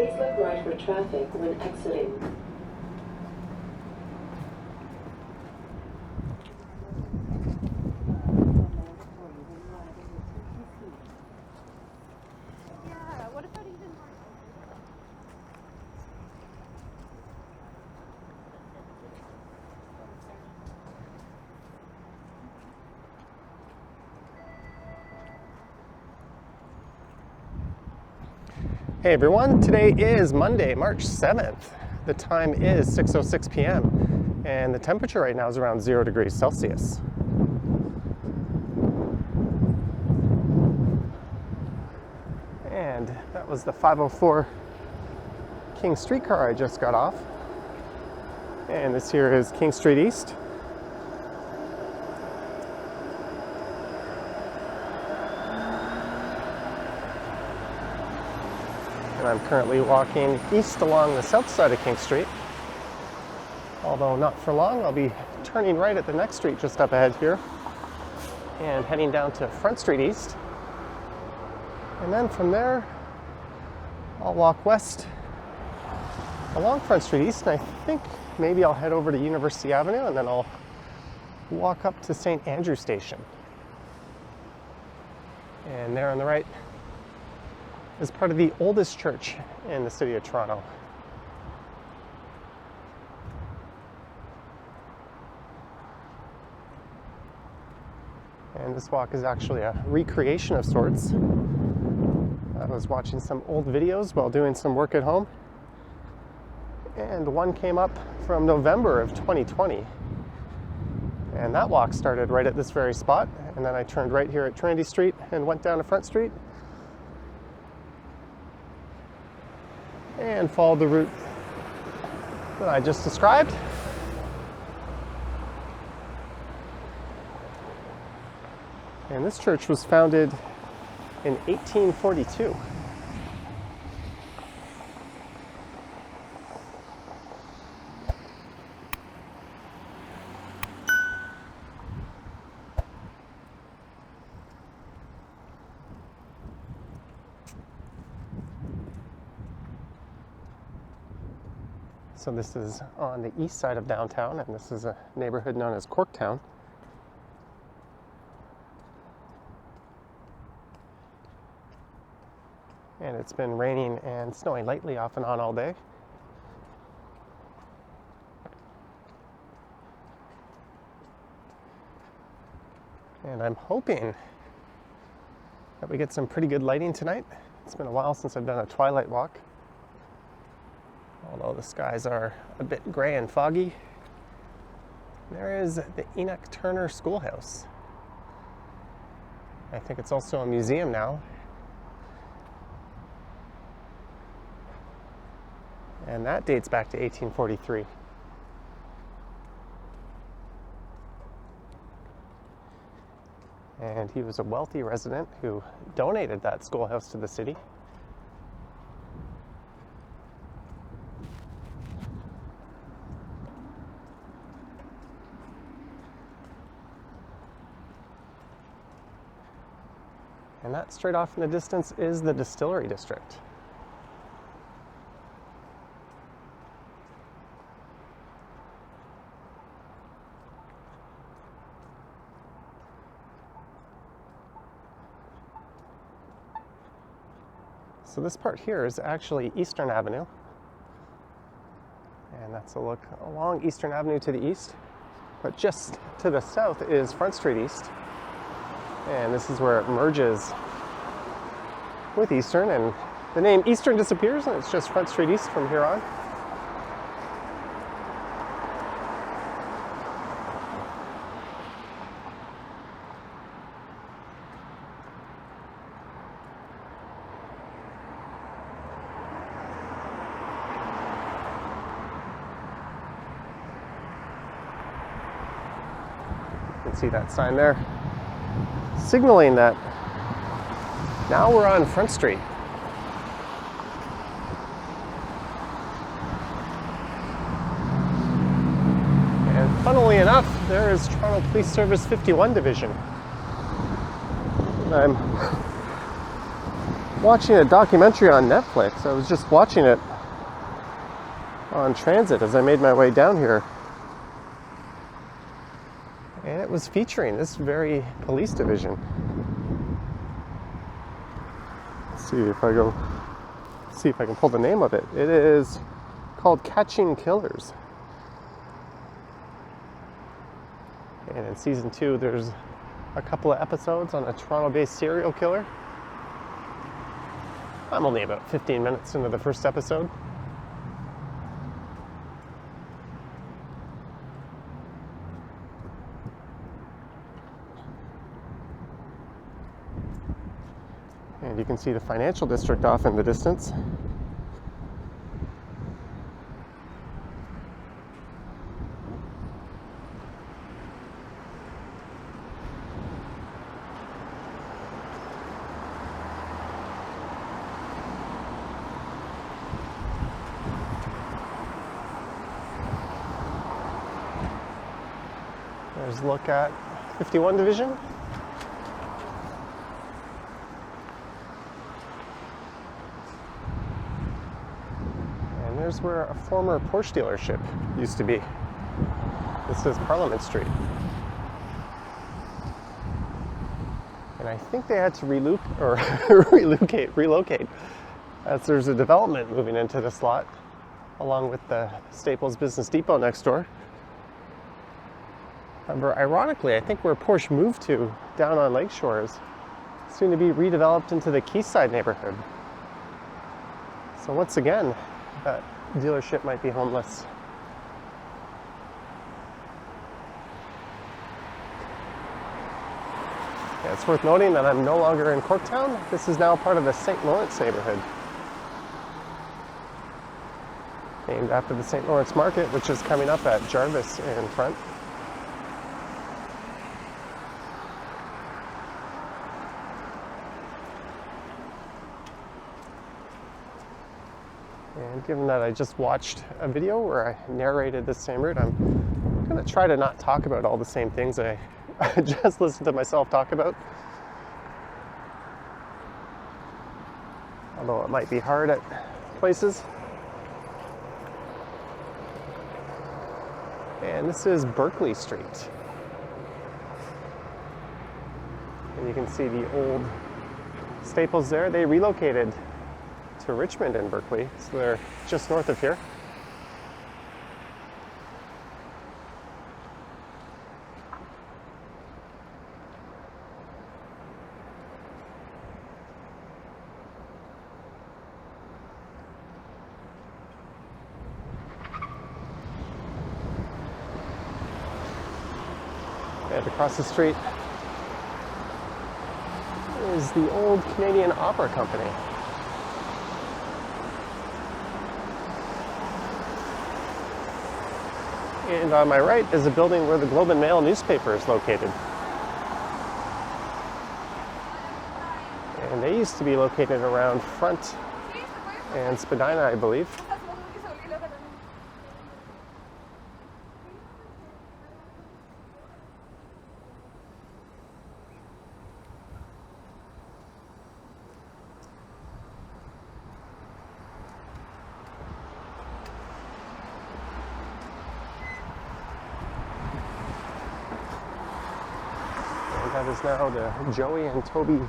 Please look right for traffic when exiting. Hey everyone, today is Monday, March 7th. The time is 6:06 p.m. and the temperature right now is around 0 degrees Celsius. And that was the 504 King streetcar I just got off. And this here is King Street East. I'm currently walking east along the south side of King Street. Although not for long, I'll be turning right at the next street just up ahead here and heading down to Front Street East. And then from there, I'll walk west along Front Street East, and I think maybe I'll head over to University Avenue and then I'll walk up to St. Andrew Station. And there on the right is part of the oldest church in the city of Toronto. And this walk is actually a recreation of sorts. I was watching some old videos while doing some work at home, and one came up from November of 2020. And that walk started right at this very spot, and then I turned right here at Trinity Street and went down to Front Street and followed the route that I just described. And this church was founded in 1842. So this is on the east side of downtown, and this is a neighborhood known as Corktown. And it's been raining and snowing lightly off and on all day. And I'm hoping that we get some pretty good lighting tonight. It's been a while since I've done a twilight walk, although the skies are a bit gray and foggy. There is the Enoch Turner Schoolhouse. I think it's also a museum now. And that dates back to 1843. And he was a wealthy resident who donated that schoolhouse to the city. And that straight off in the distance is the Distillery District. So this part here is actually Eastern Avenue. And that's a look along Eastern Avenue to the east. But just to the south is Front Street East. And this is where it merges with Eastern, and the name Eastern disappears and it's just Front Street East from here on. You can see that sign there, signaling that now we're on Front Street. And funnily enough, there is Toronto Police Service 51 Division. I'm watching a documentary on Netflix. I was just watching it on transit as I made my way down here. And it was featuring this very police division. Let's see if I can pull the name of it. It is called Catching Killers. And in season 2, there's a couple of episodes on a Toronto-based serial killer. I'm only about 15 minutes into the first episode. And you can see the financial district off in the distance. There's a look at 51 Division. And there's where a former Porsche dealership used to be. This is Parliament Street. And I think they had to relocate, as there's a development moving into this lot, along with the Staples Business Depot next door. However, ironically, I think where Porsche moved to down on Lakeshore is soon to be redeveloped into the Quayside neighborhood. So once again, that dealership might be homeless. Yeah, it's worth noting that I'm no longer in Corktown. This is now part of the St. Lawrence neighborhood, named after the St. Lawrence Market, which is coming up at Jarvis in front. And given that I just watched a video where I narrated this same route, I'm going to try to not talk about all the same things I just listened to myself talk about. Although it might be hard at places. And this is Berkeley Street. And you can see the old Staples there. They relocated to Richmond and Berkeley, so they're just north of here. And across the street is the old Canadian Opera Company. And on my right is a building where the Globe and Mail newspaper is located. And they used to be located around Front and Spadina, I believe. That is now the Joey and Toby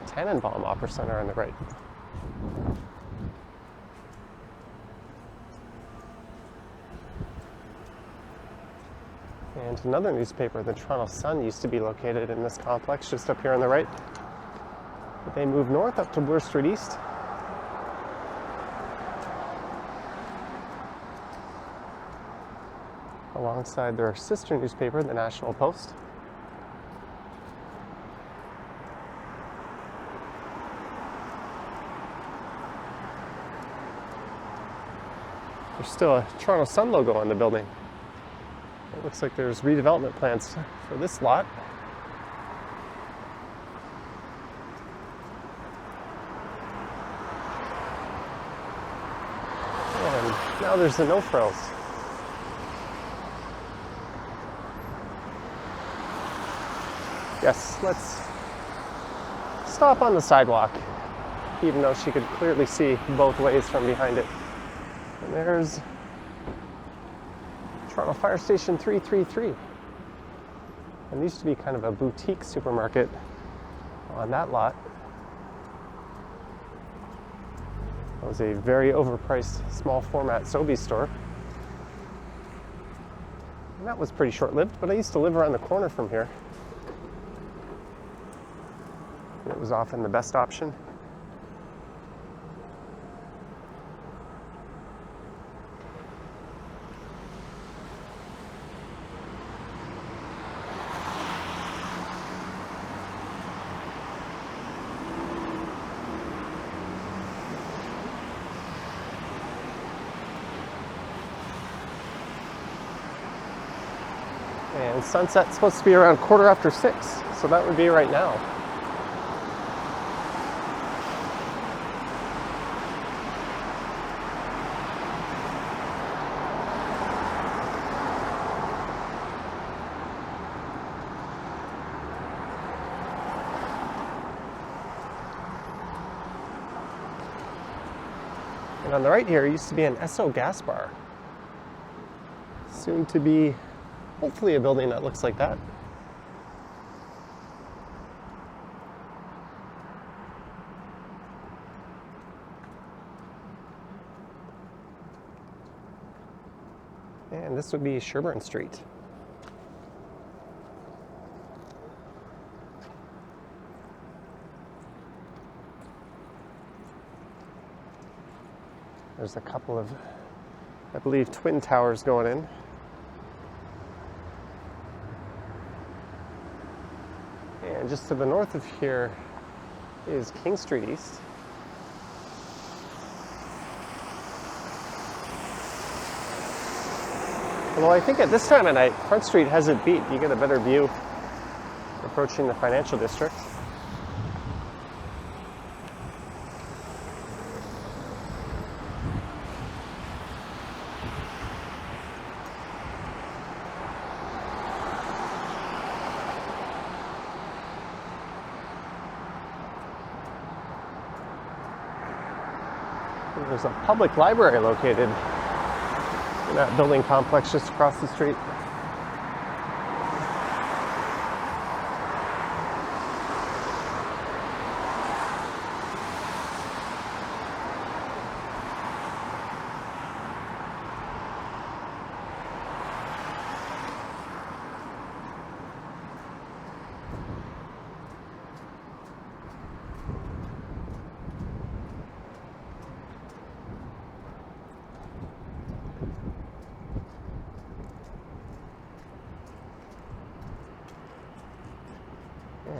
Tannenbaum Opera Center on the right. And another newspaper, the Toronto Sun, used to be located in this complex just up here on the right. But they moved north up to Bloor Street East. Alongside their sister newspaper, the National Post. There's still a Toronto Sun logo on the building. It looks like there's redevelopment plans for this lot. And now there's the no frills. Yes, let's stop on the sidewalk even though she could clearly see both ways from behind it. And there's Toronto Fire Station 333. And there used to be kind of a boutique supermarket on that lot. It was a very overpriced small format Sobeys store. And that was pretty short-lived, but I used to live around the corner from here. It was often the best option. And sunset's supposed to be around 6:15, so that would be right now. And on the right here used to be an Esso gas bar. Soon to be hopefully a building that looks like that. And this would be Sherbourne Street. There's a couple of, I believe, twin towers going in. And just to the north of here is King Street East. Although I think at this time of night, Front Street has it beat. You get a better view approaching the financial district. There's a public library located in that building complex just across the street.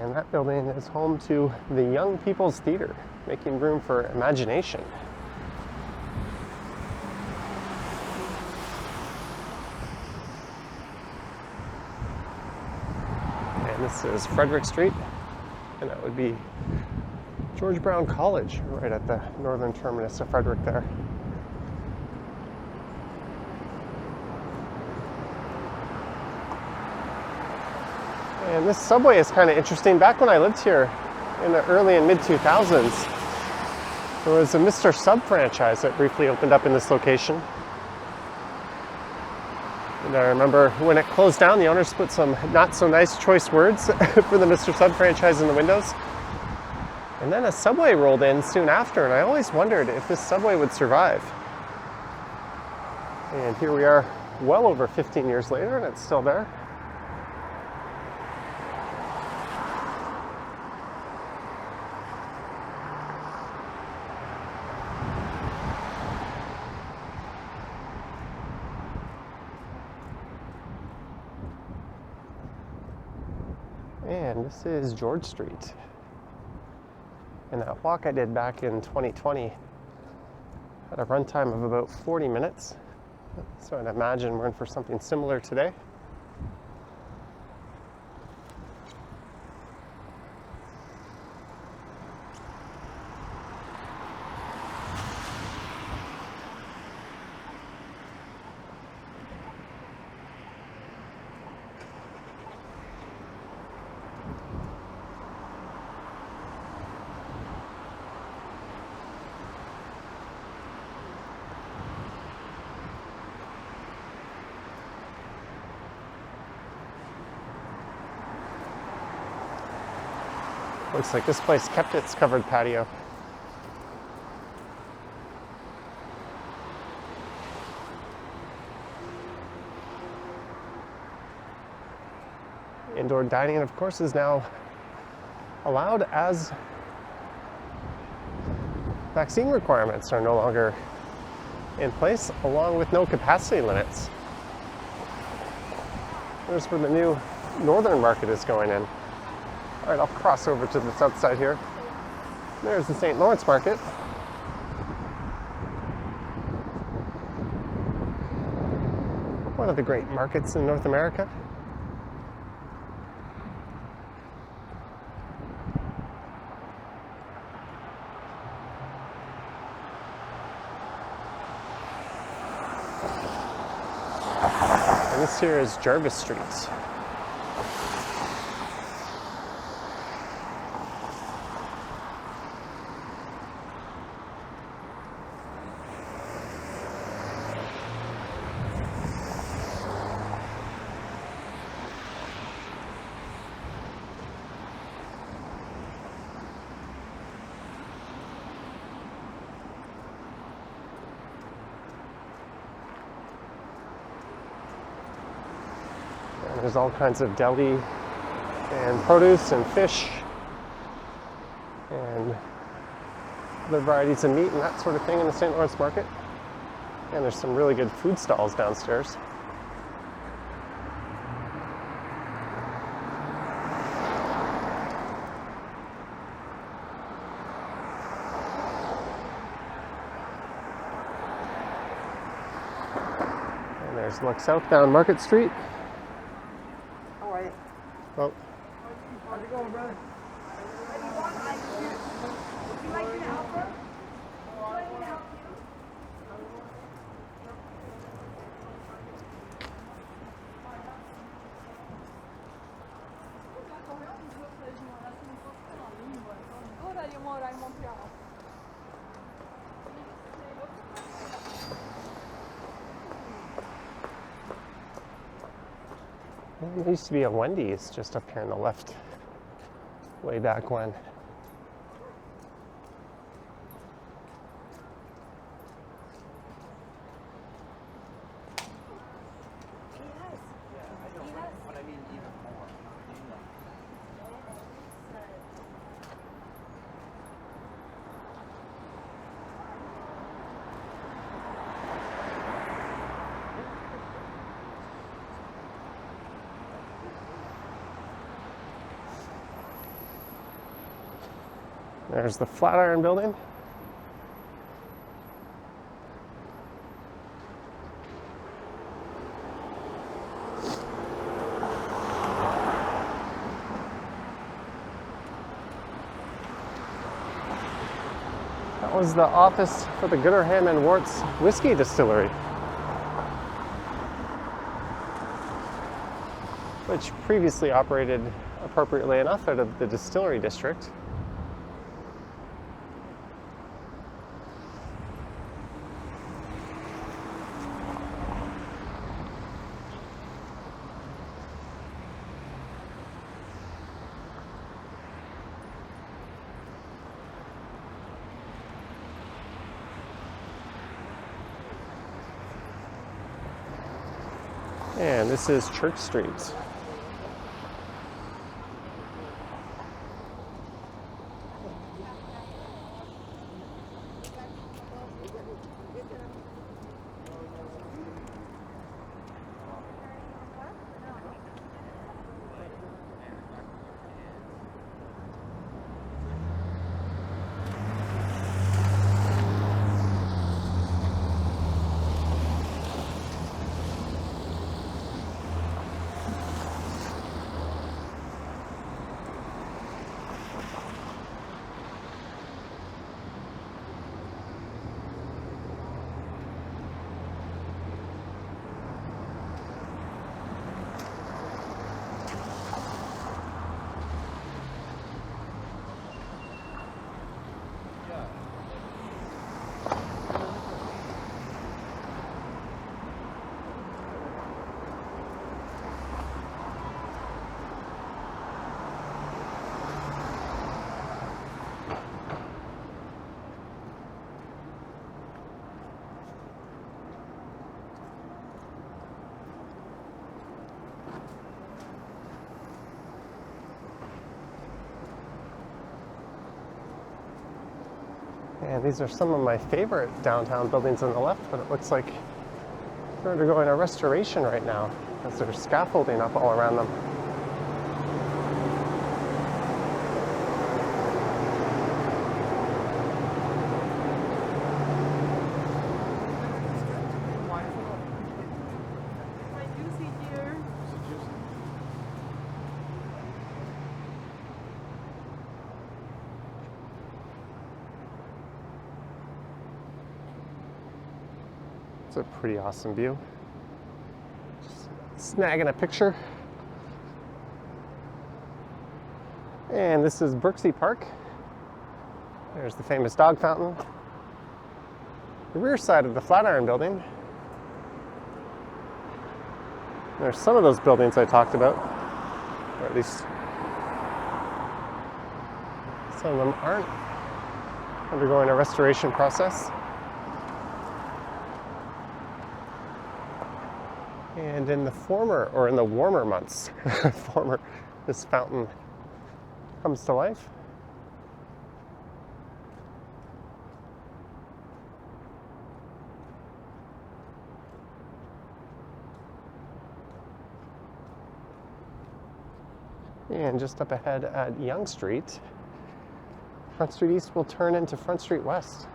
And that building is home to the Young People's Theatre, making room for imagination. And this is Frederick Street, and that would be George Brown College, right at the northern terminus of Frederick there. And this subway is kind of interesting. Back when I lived here in the early and mid-2000s, there was a Mr. Sub franchise that briefly opened up in this location. And I remember when it closed down, the owners put some not so nice choice words for the Mr. Sub franchise in the windows. And then a subway rolled in soon after, and I always wondered if this subway would survive. And here we are well over 15 years later, and it's still there. And this is George Street. And that walk I did back in 2020 had a runtime of about 40 minutes. So I'd imagine we're in for something similar today. Looks like this place kept its covered patio. Indoor dining, of course, is now allowed as vaccine requirements are no longer in place, along with no capacity limits. There's where the new northern market is going in. All right, I'll cross over to the south side here. There's the St. Lawrence Market. One of the great markets in North America. And this here is Jarvis Street. There's all kinds of deli and produce and fish and other varieties of meat and that sort of thing in the St. Lawrence Market. And there's some really good food stalls downstairs. And there's look south down Market Street. Well, how's it going, brother? Would you like me to help her? Would you like me to help you? Adoraria morar em Montreal. there used to be a Wendy's just up here on the left, way back when. There's the Flatiron Building. That was the office for the Gooderham and Worts whiskey distillery, which previously operated appropriately enough out of the distillery district. And this is Church Street. And these are some of my favorite downtown buildings on the left, but it looks like they're undergoing a restoration right now as there's scaffolding up all around them. It's a pretty awesome view. Just snagging a picture. And this is Berczy Park. There's the famous dog fountain. The rear side of the Flatiron building. There's some of those buildings I talked about, or at least some of them aren't undergoing a restoration process. And in the warmer months, this fountain comes to life. And just up ahead at Yonge Street, Front Street East will turn into Front Street West.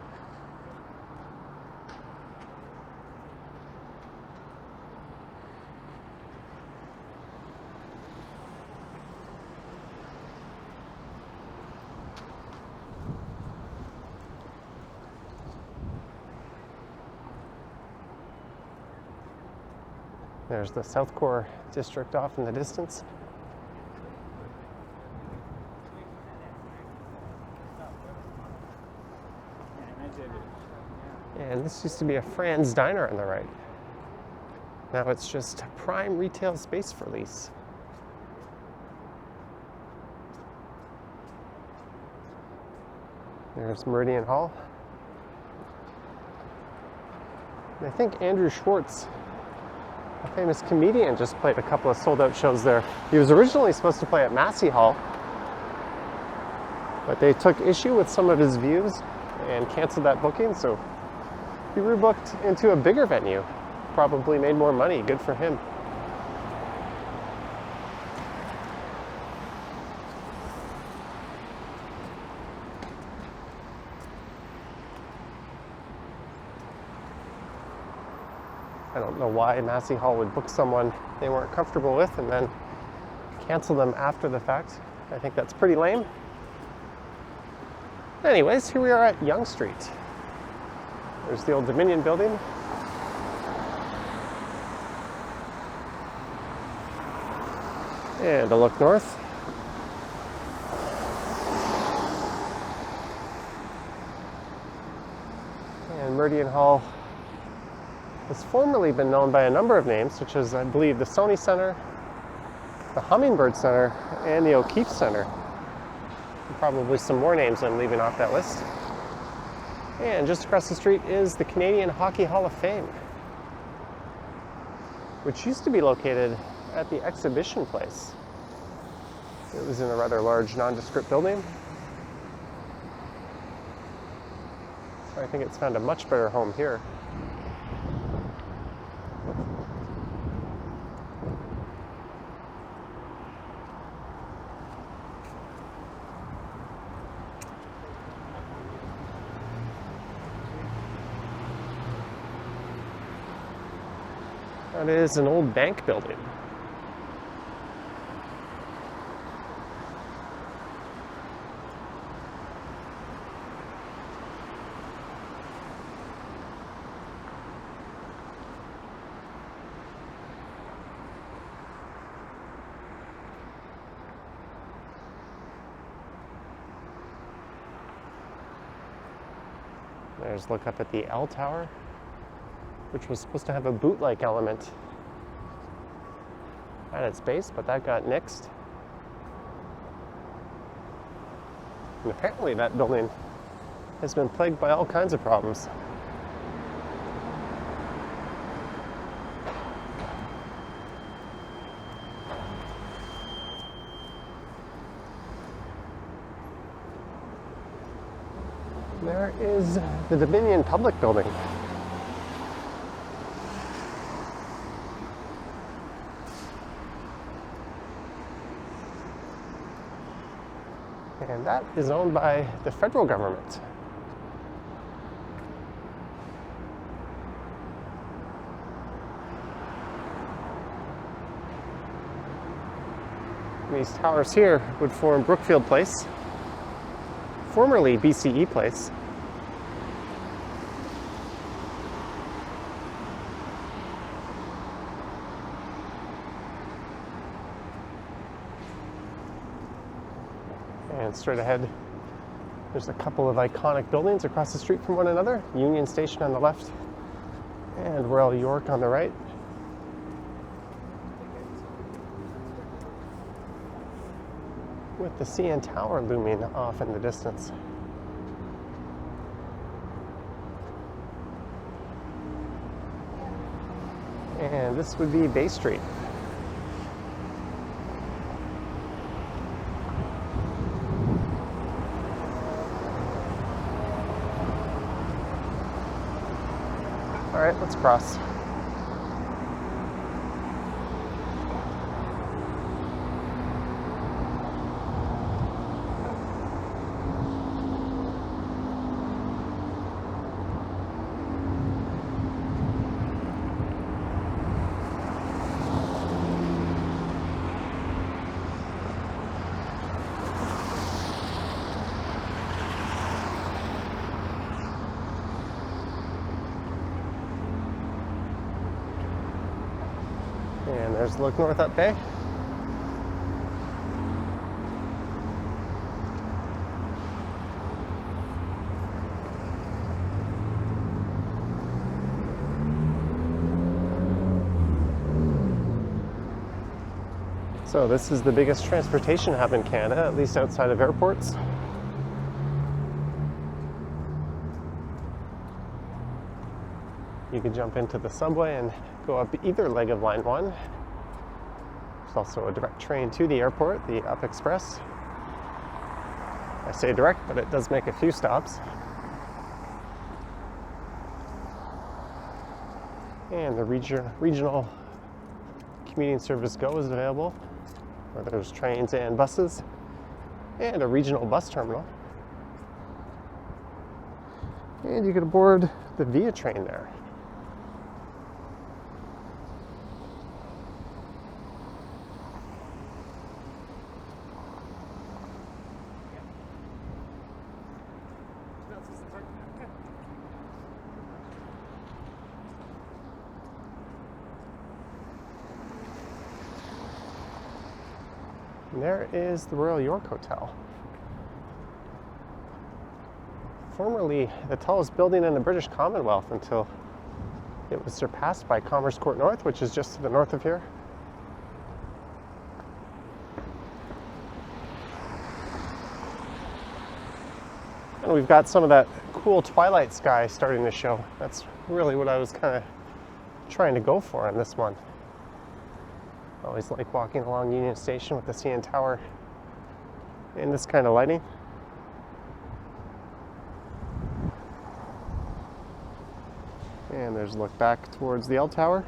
There's the South Core district off in the distance. And this used to be a Fran's Diner on the right. Now it's just prime retail space for lease. There's Meridian Hall. And I think Andrew Schwartz, a famous comedian, just played a couple of sold-out shows there. He was originally supposed to play at Massey Hall, but they took issue with some of his views and canceled that booking, so he rebooked into a bigger venue. Probably made more money. Good for him. I don't know why Massey Hall would book someone they weren't comfortable with and then cancel them after the fact. I think that's pretty lame. Anyways, here we are at Yonge Street. There's the old Dominion building. And a look north. And Meridian Hall has formerly been known by a number of names, such as, I believe, the Sony Center, the Hummingbird Center, and the O'Keefe Center. And probably some more names I'm leaving off that list. And just across the street is the Canadian Hockey Hall of Fame, which used to be located at the Exhibition Place. It was in a rather large nondescript building. So I think it's found a much better home here. That is an old bank building. There's a look up at the L Tower, which was supposed to have a boot-like element at its base, but that got nixed. And apparently that building has been plagued by all kinds of problems. There is the Dominion Public Building. And that is owned by the federal government. These towers here would form Brookfield Place, formerly BCE Place. And straight ahead, there's a couple of iconic buildings across the street from one another. Union Station on the left and Royal York on the right. With the CN Tower looming off in the distance. And this would be Bay Street. All right, let's cross. And there's the look north up Bay. So this is the biggest transportation hub in Canada, at least outside of airports. You can jump into the subway and go up either leg of Line 1. There's also a direct train to the airport, the Up Express. I say direct, but it does make a few stops. And the regional commuting service Go is available, where there's trains and buses, and a regional bus terminal. And you can board the Via train there. And there is the Royal York Hotel. Formerly the tallest building in the British Commonwealth until it was surpassed by Commerce Court North, which is just to the north of here. And we've got some of that cool twilight sky starting to show. That's really what I was kind of trying to go for on this one. I always like walking along Union Station with the CN Tower in this kind of lighting. And there's a look back towards the L Tower.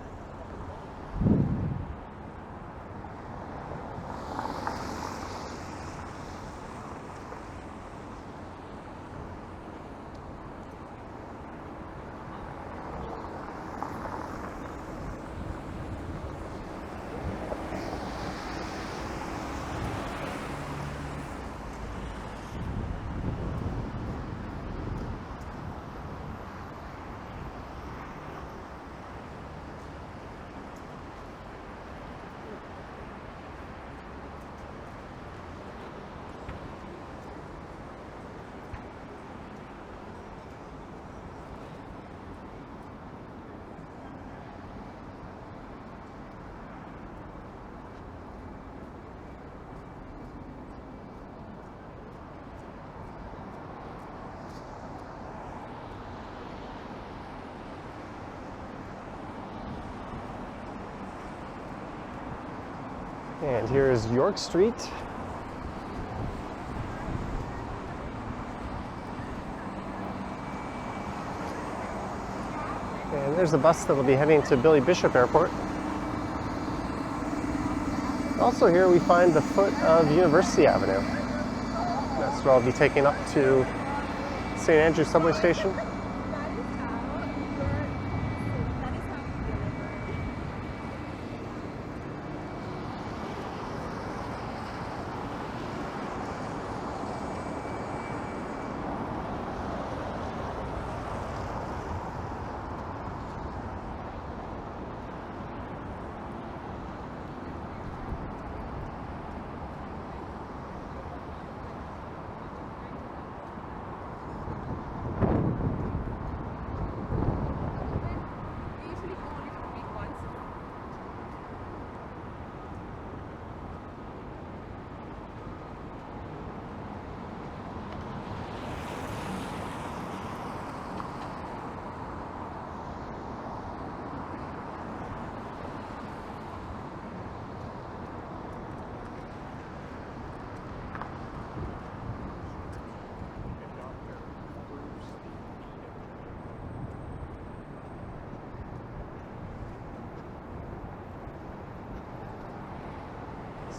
And here is York Street. there's a bus that will be heading to Billy Bishop Airport. Also here we find the foot of University Avenue. That's where I'll be taking up to St. Andrews subway station.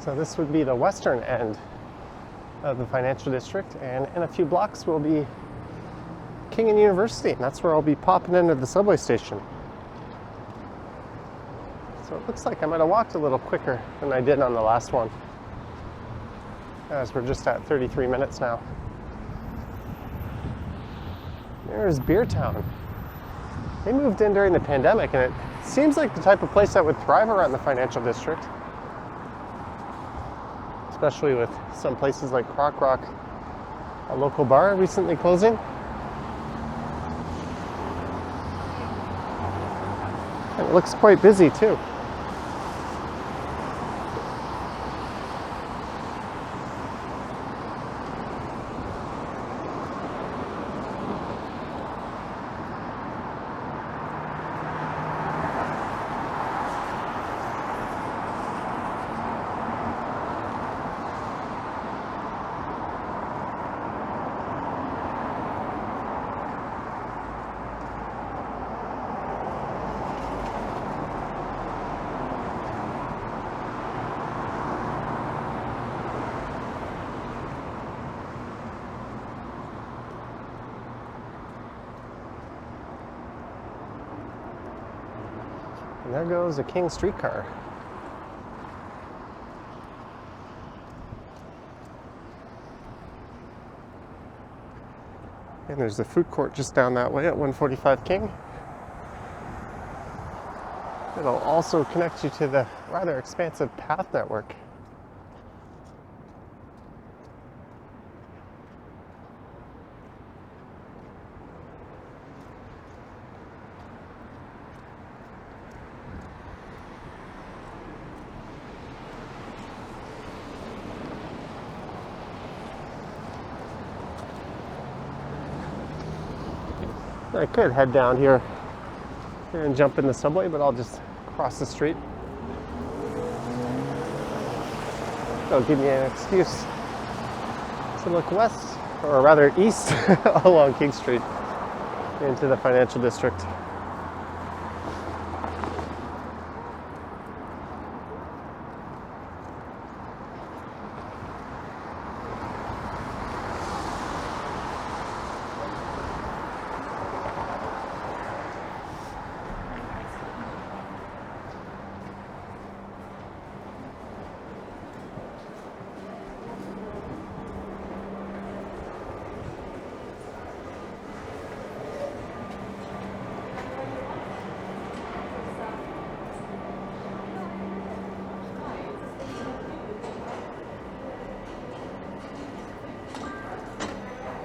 So this would be the western end of the financial district, and in a few blocks will be King and University, and that's where I'll be popping into the subway station. So it looks like I might have walked a little quicker than I did on the last one, as we're just at 33 minutes now. There's Beer Town. They moved in during the pandemic, and it seems like the type of place that would thrive around the financial district, especially with some places like Croc Rock, a local bar recently closing. And it looks quite busy too. And there goes a King streetcar. And there's the food court just down that way at 145 King. It'll also connect you to the rather expansive path network. I could head down here and jump in the subway, but I'll just cross the street. It'll give me an excuse to look west, or rather east, along King Street into the financial district.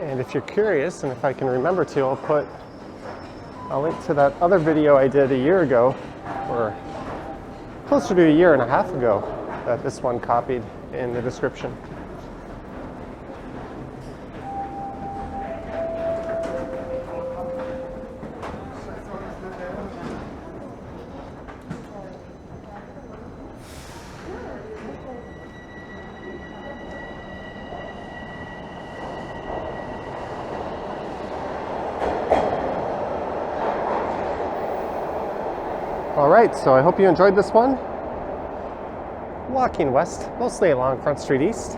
And if you're curious, and if I can remember to, I'll put a link to that other video I did a year ago, or closer to a year and a half ago, that this one copied in the description. All right, so I hope you enjoyed this one. Walking west, mostly along Front Street East,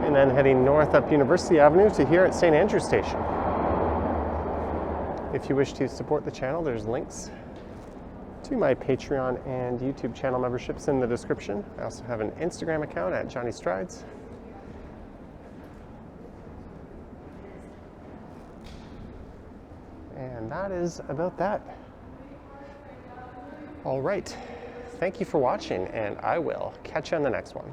and then heading north up University Avenue to here at St. Andrew Station. If you wish to support the channel, there's links to my Patreon and YouTube channel memberships in the description. I also have an Instagram account at Johnny Strides. And that is about that. All right. Thank you for watching, and I will catch you on the next one.